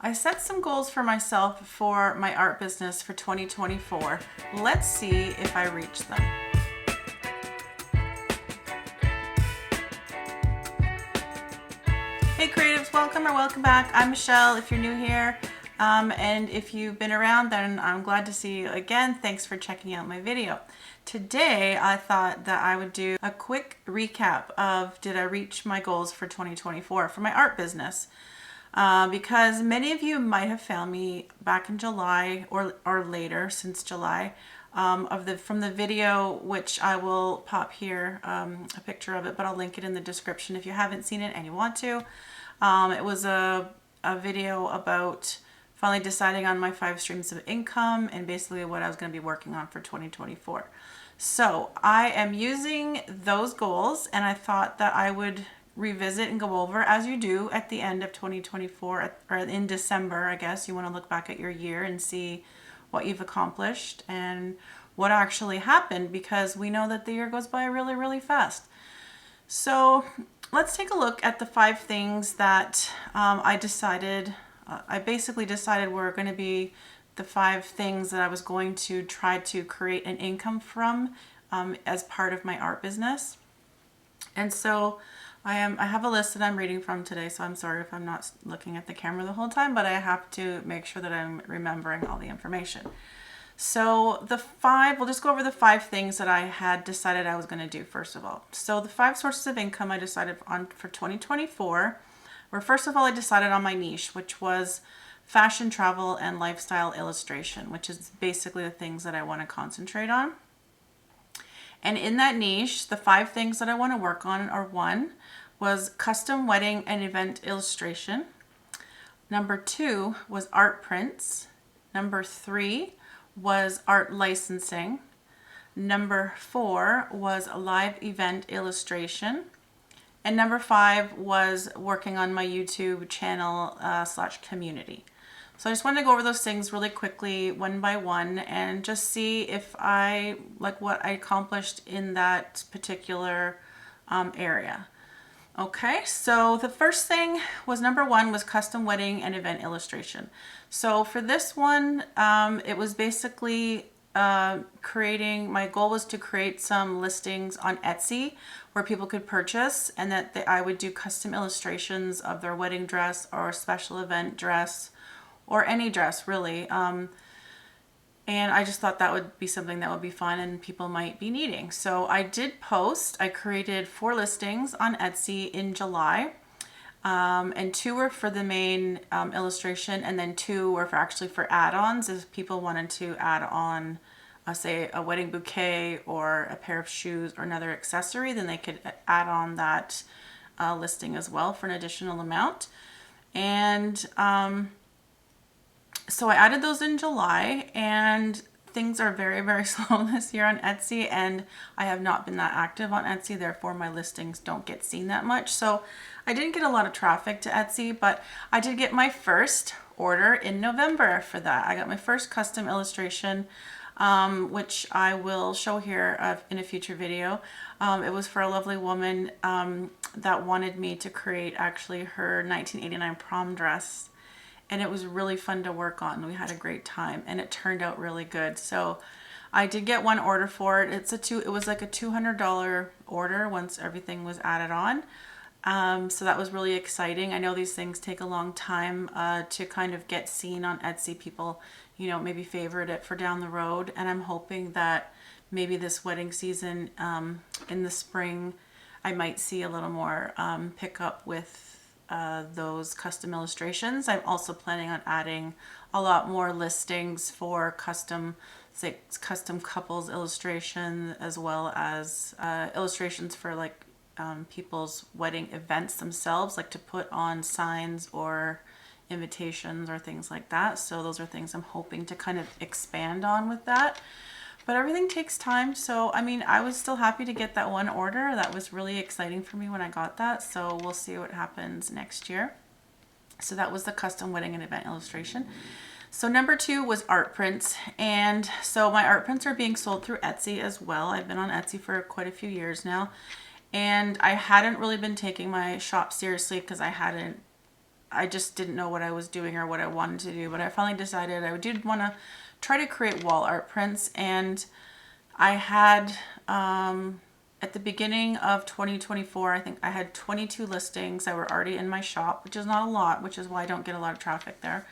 I set some goals for myself for my art business for 2024. Let's see if I reach them. Hey creatives, welcome or welcome back. I'm Michelle if you're new here. And if you've been around, then I'm glad to see you again. Thanks for checking out my video. Today, I thought that I would do a quick recap of did I reach my goals for 2024 for my art business. Because many of you might have found me back in July or later, since July, from the video, which I will pop here, a picture of it, but I'll link it in the description if you haven't seen it and you want to. It was a video about finally deciding on my 5 streams of income and basically what I was going to be working on for 2024. So I am using those goals, and I thought that I would revisit and go over, as you do at the end of 2024, or in December, I guess. You want to look back at your year and see what you've accomplished and what actually happened, because we know that the year goes by really, really fast. So let's take a look at the 5 things that I basically decided were going to be the 5 things that I was going to try to create an income from as part of my art business. And so I have a list that I'm reading from today, so I'm sorry if I'm not looking at the camera the whole time, but I have to make sure that I'm remembering all the information. So we'll just go over the 5 things that I had decided I was going to do first of all. So the 5 sources of income I decided on for 2024 were, first of all, I decided on my niche, which was fashion, travel, and lifestyle illustration, which is basically the things that I want to concentrate on. And in that niche, the 5 things that I want to work on are: 1 was custom wedding and event illustration. Number 2 was art prints. Number 3 was art licensing. Number 4 was live event illustration. And number 5 was working on my YouTube channel / community. So I just wanted to go over those things really quickly, one by one, and just see if I like what I accomplished in that particular area. Okay, so the first thing was number 1 was custom wedding and event illustration. So for this one, it was basically my goal was to create some listings on Etsy where people could purchase, and that I would do custom illustrations of their wedding dress or special event dress, or any dress really. And I just thought that would be something that would be fun and people might be needing. So I created 4 listings on Etsy in July. And 2 were for the main illustration, and then 2 were for add-ons. If people wanted to add on, say, a wedding bouquet or a pair of shoes or another accessory, then they could add on that listing as well for an additional amount. And so I added those in July, and things are very, very slow this year on Etsy, and I have not been that active on Etsy, therefore my listings don't get seen that much. So I didn't get a lot of traffic to Etsy, but I did get my first order in November for that. I got my first custom illustration, which I will show here in a future video. It was for a lovely woman that wanted me to create actually her 1989 prom dress. And it was really fun to work on. We had a great time, and it turned out really good. So I did get one order for it. It was like a $200 order once everything was added on. So that was really exciting. I know these things take a long time to kind of get seen on Etsy. People, maybe favorite it for down the road. And I'm hoping that maybe this wedding season in the spring, I might see a little more pickup with those custom illustrations. I'm also planning on adding a lot more listings for custom couples illustration, as well as illustrations for people's wedding events themselves, like to put on signs or invitations or things like that. So those are things I'm hoping to kind of expand on with that. But everything takes time. So, I was still happy to get that one order. That was really exciting for me when I got that. So we'll see what happens next year. So that was the custom wedding and event illustration. So number 2 was art prints. And so my art prints are being sold through Etsy as well. I've been on Etsy for quite a few years now. And I hadn't really been taking my shop seriously because I hadn't I just didn't know what I was doing or what I wanted to do. But I finally decided I did want to try to create wall art prints. And I had, at the beginning of 2024, I think I had 22 listings that were already in my shop, which is not a lot, which is why I don't get a lot of traffic there.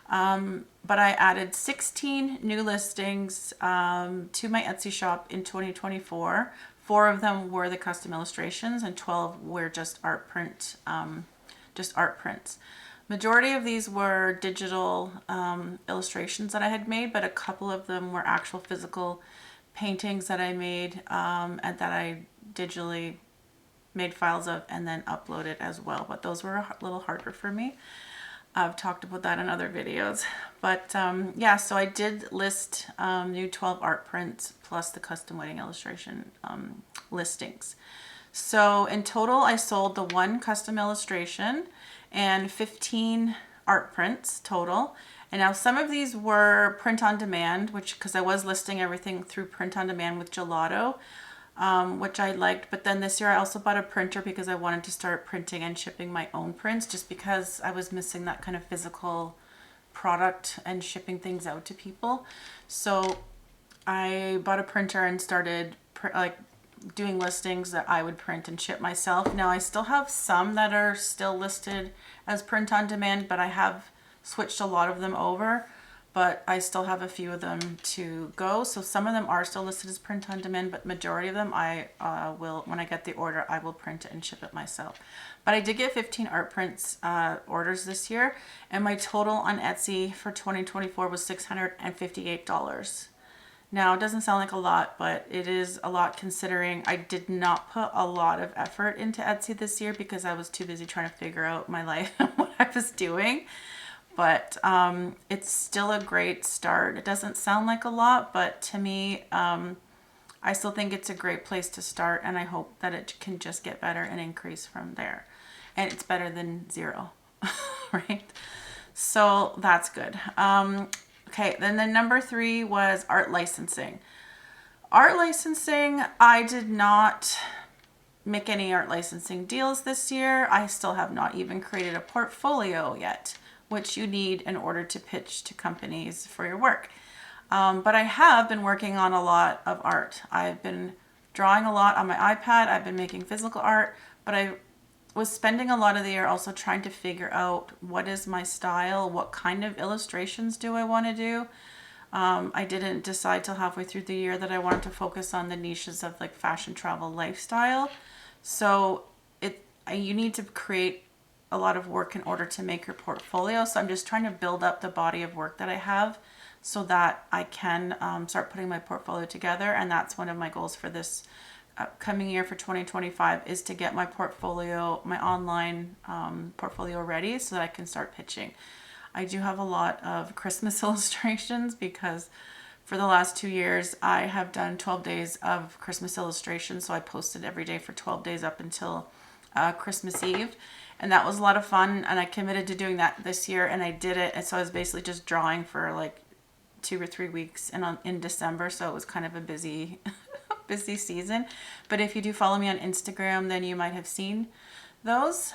But I added 16 new listings to my Etsy shop in 2024. 4 of them were the custom illustrations and 12 were just art prints. Majority of these were digital illustrations that I had made, but a couple of them were actual physical paintings that I made and that I digitally made files of and then uploaded as well. But those were a little harder for me. I've talked about that in other videos. But yeah, so I did list new 12 art prints plus the custom wedding illustration listings. So in total, I sold the 1 custom illustration and 15 art prints total. And now some of these were print on demand, which because I was listing everything through print on demand with Gelato, which I liked. But then this year I also bought a printer because I wanted to start printing and shipping my own prints, just because I was missing that kind of physical product and shipping things out to people. So I bought a printer and started doing listings that I would print and ship myself. Now I still have some that are still listed as print on demand, but I have switched a lot of them over. But I still have a few of them to go. So some of them are still listed as print on demand, but majority of them I will, when I get the order, I will print it and ship it myself. But I did get 15 art prints orders this year, and my total on Etsy for 2024 was $658. Now, it doesn't sound like a lot, but it is a lot considering I did not put a lot of effort into Etsy this year because I was too busy trying to figure out my life and what I was doing. But it's still a great start. It doesn't sound like a lot, but to me, I still think it's a great place to start, and I hope that it can just get better and increase from there. And it's better than 0, right? So that's good. Okay, then the number 3 was art licensing. Art licensing, I did not make any art licensing deals this year. I still have not even created a portfolio yet, which you need in order to pitch to companies for your work. But I have been working on a lot of art. I've been drawing a lot on my iPad. I've been making physical art, but I was spending a lot of the year also trying to figure out what is my style, what kind of illustrations do I want to do. I didn't decide till halfway through the year that I wanted to focus on the niches of like fashion, travel, lifestyle. So you need to create a lot of work in order to make your portfolio. So I'm just trying to build up the body of work that I have so that I can start putting my portfolio together. And that's one of my goals for this upcoming year for 2025 is to get my portfolio, my online portfolio ready so that I can start pitching. I do have a lot of Christmas illustrations because for the last 2 years I have done 12 days of Christmas illustrations. So I posted every day for 12 days up until Christmas Eve. And that was a lot of fun. And I committed to doing that this year and I did it. And so I was basically just drawing for like 2 or 3 weeks in December. So it was kind of a busy season. But if you do follow me on Instagram, then you might have seen those.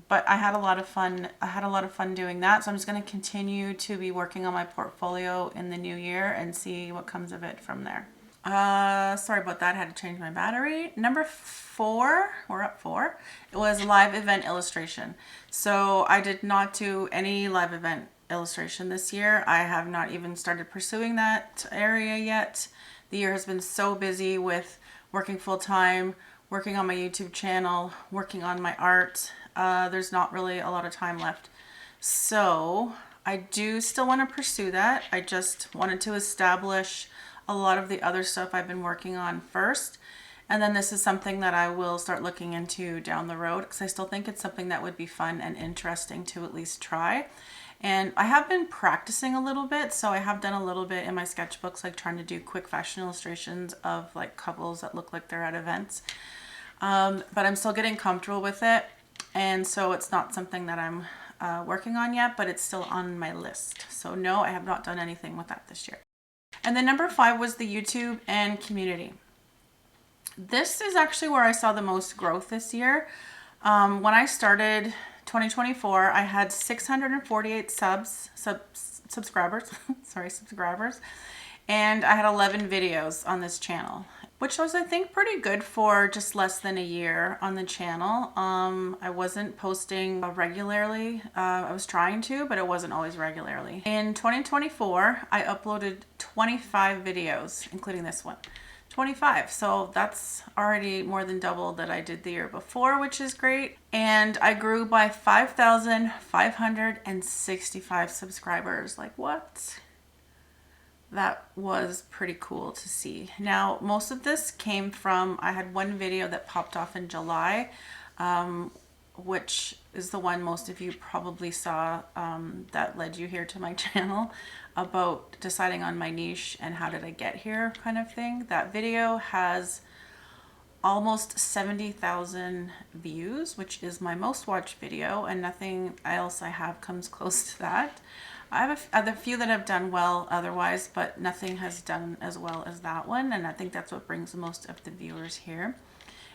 But I had a lot of fun. I had a lot of fun doing that. So I'm just going to continue to be working on my portfolio in the new year and see what comes of it from there. Sorry about that. I had to change my battery. Number 4, we're up 4. It was live event illustration. So I did not do any live event illustration this year. I have not even started pursuing that area yet. The year has been so busy with working full time, working on my YouTube channel, working on my art. There's not really a lot of time left. So I do still want to pursue that. I just wanted to establish a lot of the other stuff I've been working on first. And then this is something that I will start looking into down the road because I still think it's something that would be fun and interesting to at least try. And I have been practicing a little bit. So I have done a little bit in my sketchbooks, like trying to do quick fashion illustrations of like couples that look like they're at events. But I'm still getting comfortable with it. And so it's not something that I'm working on yet, but it's still on my list. So no, I have not done anything with that this year. And then number 5 was the YouTube and community. This is actually where I saw the most growth this year. When I started 2024, I had 648 subscribers, sorry, subscribers, and I had 11 videos on this channel, which was, I think, pretty good for just less than a year on the channel. I wasn't posting regularly. I was trying to, but it wasn't always regularly. In 2024, I uploaded 25 videos, including this one. 25. So that's already more than double that I did the year before, which is great. And I grew by 5,565 subscribers. Like, what? That was pretty cool to see. Now, most of this came from, I had one video that popped off in July, which is the one most of you probably saw, that led you here to my channel, about deciding on my niche and how did I get here kind of thing. That video has almost 70,000 views, which is my most watched video, and nothing else I have comes close to that. I have a few that have done well otherwise, but nothing has done as well as that one, and I think that's what brings most of the viewers here.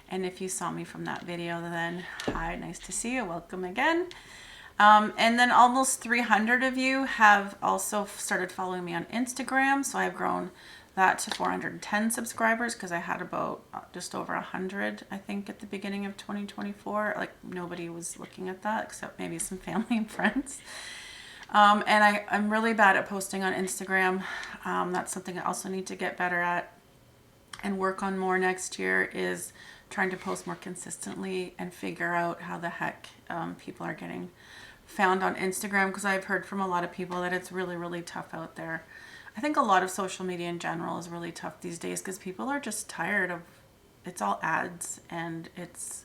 And if you saw me from that video, then hi, nice to see you, welcome again. And then almost 300 of you have also started following me on Instagram, so I've grown that to 410 subscribers, because I had about just over 100, I think, at the beginning of 2024. Like, nobody was looking at that except maybe some family and friends. And I'm really bad at posting on Instagram. That's something I also need to get better at and work on more next year, is trying to post more consistently and figure out how the heck people are getting found on Instagram, because I've heard from a lot of people that it's really, really tough out there. I think a lot of social media in general is really tough these days, because people are just tired of, it's all ads, and it's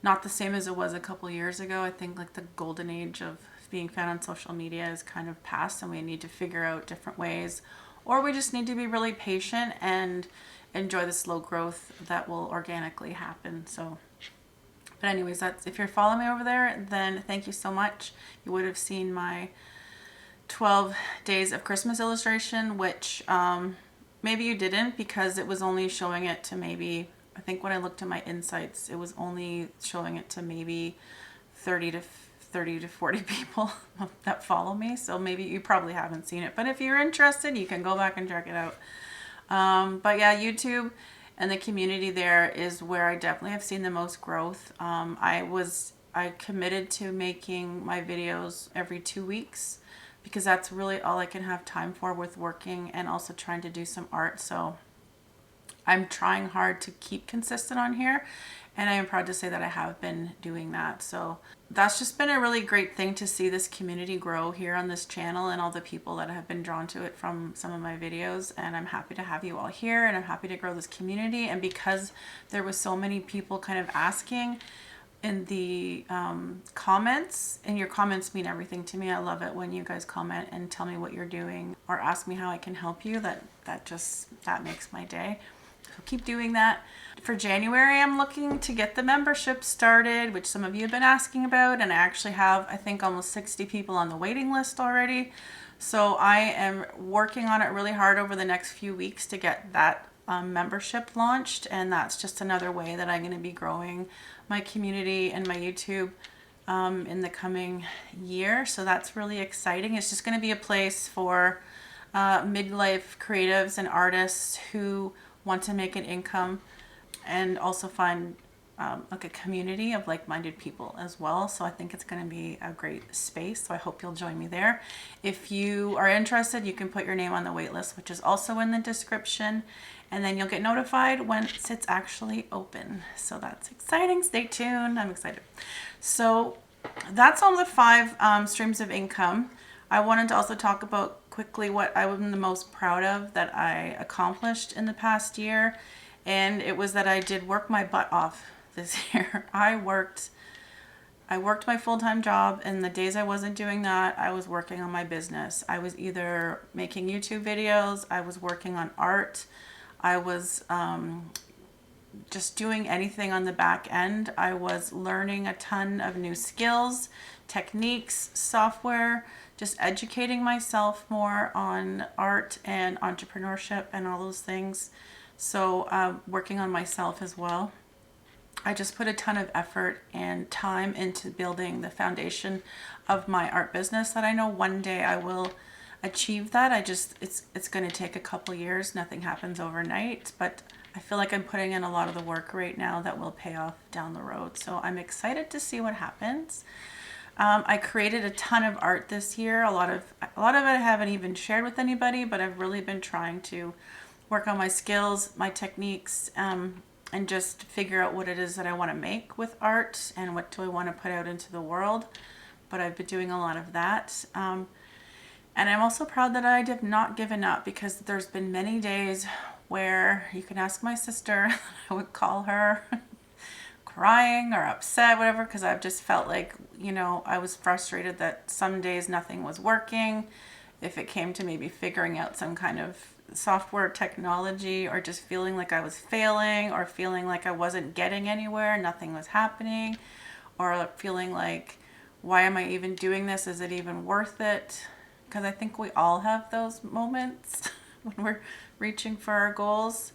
not the same as it was a couple years ago. I think like the golden age of being found on social media is kind of past, and we need to figure out different ways, or we just need to be really patient and enjoy the slow growth that will organically happen. So, but anyways, that's, if you're following me over there, then thank you so much. You would have seen my 12 days of Christmas illustration, which maybe you didn't, because it was only showing it to maybe, I think when I looked at my insights, it was only showing it to maybe 30 to 40 people that follow me. So maybe you probably haven't seen it, but if you're interested, you can go back and check it out. But yeah, YouTube and the community there is where I definitely have seen the most growth. I committed to making my videos every 2 weeks, because that's really all I can have time for with working and also trying to do some art. So I'm trying hard to keep consistent on here, and I am proud to say that I have been doing that. So that's just been a really great thing to see this community grow here on this channel, and all the people that have been drawn to it from some of my videos. And I'm happy to have you all here, and I'm happy to grow this community. And because there was so many people kind of asking in the comments, and your comments mean everything to me. I love it when you guys comment and tell me what you're doing or ask me how I can help you. That makes my day. So keep doing that. For January, I'm looking to get the membership started, which some of you have been asking about, and I actually have, I think, almost 60 people on the waiting list already. So I am working on it really hard over the next few weeks to get that membership launched, and that's just another way that I'm going to be growing my community and my YouTube in the coming year. So that's really exciting. It's just going to be a place for midlife creatives and artists who want to make an income, and also find like a community of like-minded people as well. So I think it's going to be a great space. So I hope you'll join me there. If you are interested, you can put your name on the wait list, which is also in the description, and then you'll get notified once it's actually open. So that's exciting. Stay tuned. I'm excited. So that's all the 5 streams of income. I wanted to also talk about quickly what I'm the most proud of that I accomplished in the past year. And it was that I did work my butt off this year. I worked my full-time job, and the days I wasn't doing that, I was working on my business. I was either making YouTube videos, I was working on art, I was just doing anything on the back end. I was learning a ton of new skills, techniques, software, just educating myself more on art and entrepreneurship and all those things. So working on myself as well. I just put a ton of effort and time into building the foundation of my art business that I know one day I will achieve that. It's going to take a couple years. Nothing happens overnight, but I feel like I'm putting in a lot of the work right now that will pay off down the road. So I'm excited to see what happens. I created a ton of art this year. A lot of it I haven't even shared with anybody, but I've really been trying to work on my skills, my techniques, and just figure out what it is that I want to make with art and what do I want to put out into the world. But I've been doing a lot of that. And I'm also proud that I have not given up, because there's been many days where you can ask my sister, I would call her crying or upset, whatever, because I've just felt like, I was frustrated that some days nothing was working. If it came to maybe figuring out some kind of software technology, or just feeling like I was failing, or feeling like I wasn't getting anywhere, nothing was happening, or feeling like, why am I even doing this? Is it even worth it? Because I think we all have those moments when we're reaching for our goals.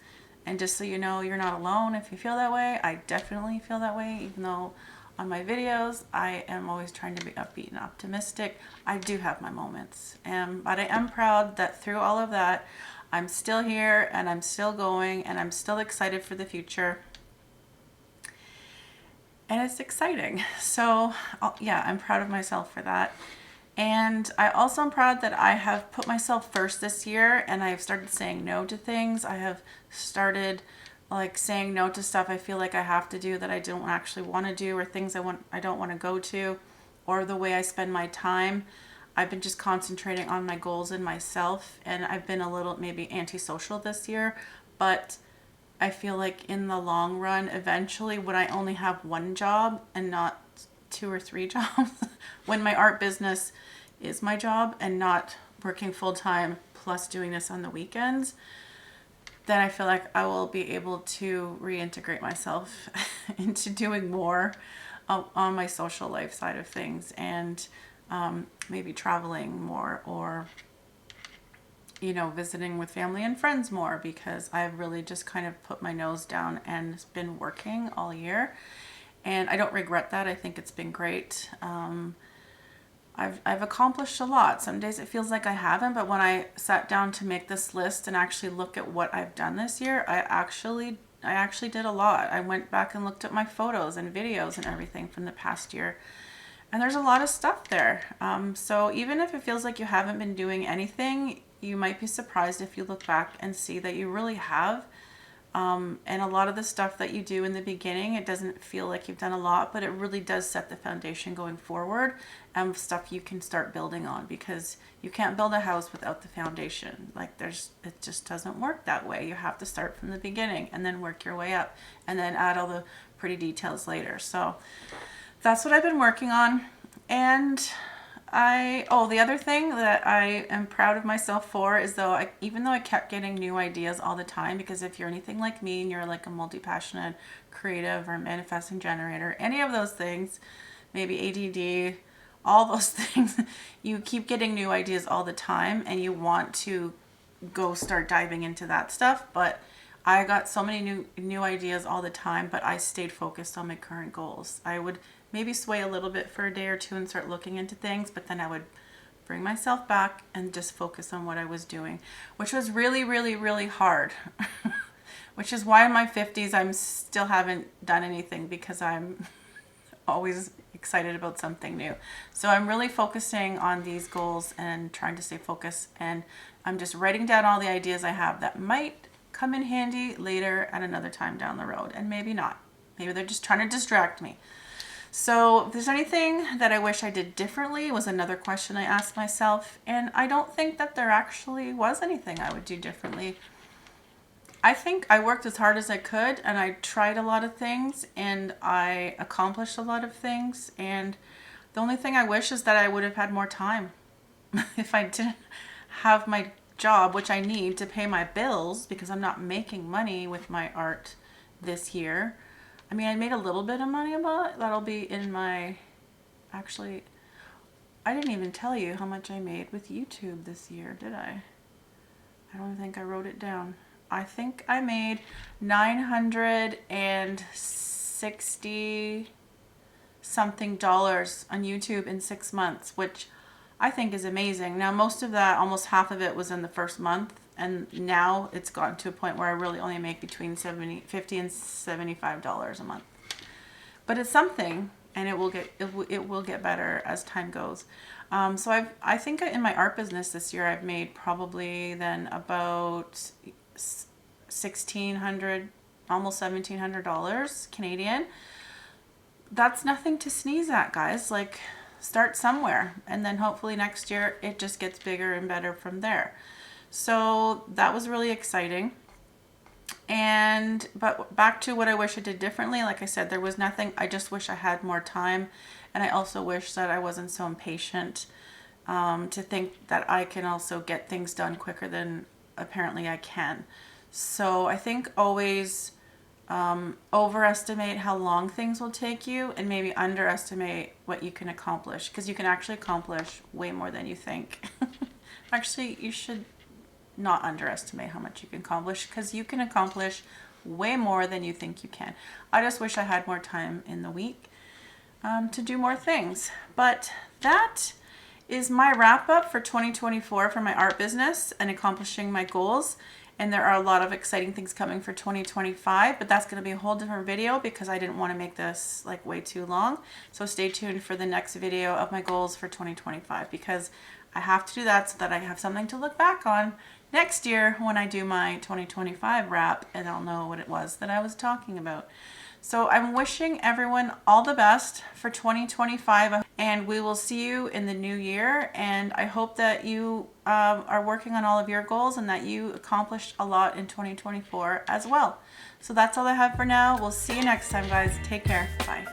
And just so you know, you're not alone if you feel that way. I definitely feel that way, even though on my videos I am always trying to be upbeat and optimistic. I do have my moments, but I am proud that through all of that, I'm still here and I'm still going and I'm still excited for the future. And it's exciting. So yeah, I'm proud of myself for that. And I also am proud that I have put myself first this year, and I have started saying no to things. I have started like saying no to stuff I feel like I have to do that I don't actually want to do, or things I don't want to go to, or the way I spend my time. I've been just concentrating on my goals and myself, and I've been a little maybe antisocial this year, but I feel like in the long run, eventually, when I only have one job and not 2 or 3 jobs, when my art business is my job and not working full-time plus doing this on the weekends, then I feel like I will be able to reintegrate myself into doing more on my social life side of things, and maybe traveling more, or visiting with family and friends more, because I've really just kind of put my nose down and been working all year. And I don't regret that. I think it's been great. I've accomplished a lot. Some days it feels like I haven't, but when I sat down to make this list and actually look at what I've done this year, I actually did a lot. I went back and looked at my photos and videos and everything from the past year, and there's a lot of stuff there. So even if it feels like you haven't been doing anything, you might be surprised if you look back and see that you really have. And a lot of the stuff that you do in the beginning, it doesn't feel like you've done a lot, but it really does set the foundation going forward, and stuff you can start building on, because you can't build a house without the foundation. Like it just doesn't work that way. You have to start from the beginning and then work your way up, and then add all the pretty details later. So that's what I've been working on. And the other thing that I am proud of myself for is, even though I kept getting new ideas all the time, because if you're anything like me and you're like a multi-passionate creative or manifesting generator, any of those things, maybe ADD, all those things, you keep getting new ideas all the time and you want to go start diving into that stuff. But I got so many new ideas all the time, but I stayed focused on my current goals. I would maybe sway a little bit for a day or two and start looking into things, but then I would bring myself back and just focus on what I was doing, which was really, really, really hard. Which is why in my 50s I'm still haven't done anything, because I'm always excited about something new. So I'm really focusing on these goals and trying to stay focused, and I'm just writing down all the ideas I have that might come in handy later at another time down the road, and maybe not. Maybe they're just trying to distract me. So if there's anything that I wish I did differently, was another question I asked myself, and I don't think that there actually was anything I would do differently. I think I worked as hard as I could, and I tried a lot of things, and I accomplished a lot of things, and the only thing I wish is that I would have had more time. If I didn't have my job, which I need to pay my bills, because I'm not making money with my art this year. I mean, I made a little bit of money, but that'll be in my, actually, I didn't even tell you how much I made with YouTube this year, did I? I don't think I wrote it down. I think I made $960 $60 something on YouTube in 6 months, which I think is amazing. Now, most of that, almost half of it was in the first month, and now it's gotten to a point where I really only make between $50 and $75 a month. But it's something, and it will get better as time goes. So I think in my art business this year I've made probably then about $1,600, almost $1,700 Canadian. That's nothing to sneeze at, guys. Like, start somewhere, and then hopefully next year it just gets bigger and better from there. So that was really exciting. But back to what I wish I did differently. Like I said, there was nothing. I just wish I had more time, and I also wish that I wasn't so impatient to think that I can also get things done quicker than apparently I can. So I think always overestimate how long things will take you, and maybe underestimate what you can accomplish, because you can actually accomplish way more than you think. Actually, you should not underestimate how much you can accomplish, because you can accomplish way more than you think you can. I just wish I had more time in the week to do more things. But that is my wrap up for 2024 for my art business and accomplishing my goals. And there are a lot of exciting things coming for 2025, but that's going to be a whole different video because I didn't want to make this like way too long. So stay tuned for the next video of my goals for 2025, because I have to do that so that I have something to look back on next year when I do my 2025 wrap, and I'll know what it was that I was talking about. So I'm wishing everyone all the best for 2025, and we will see you in the new year. And I hope that you are working on all of your goals and that you accomplished a lot in 2024 as well. So that's all I have for now. We'll see you next time, guys. Take care. Bye.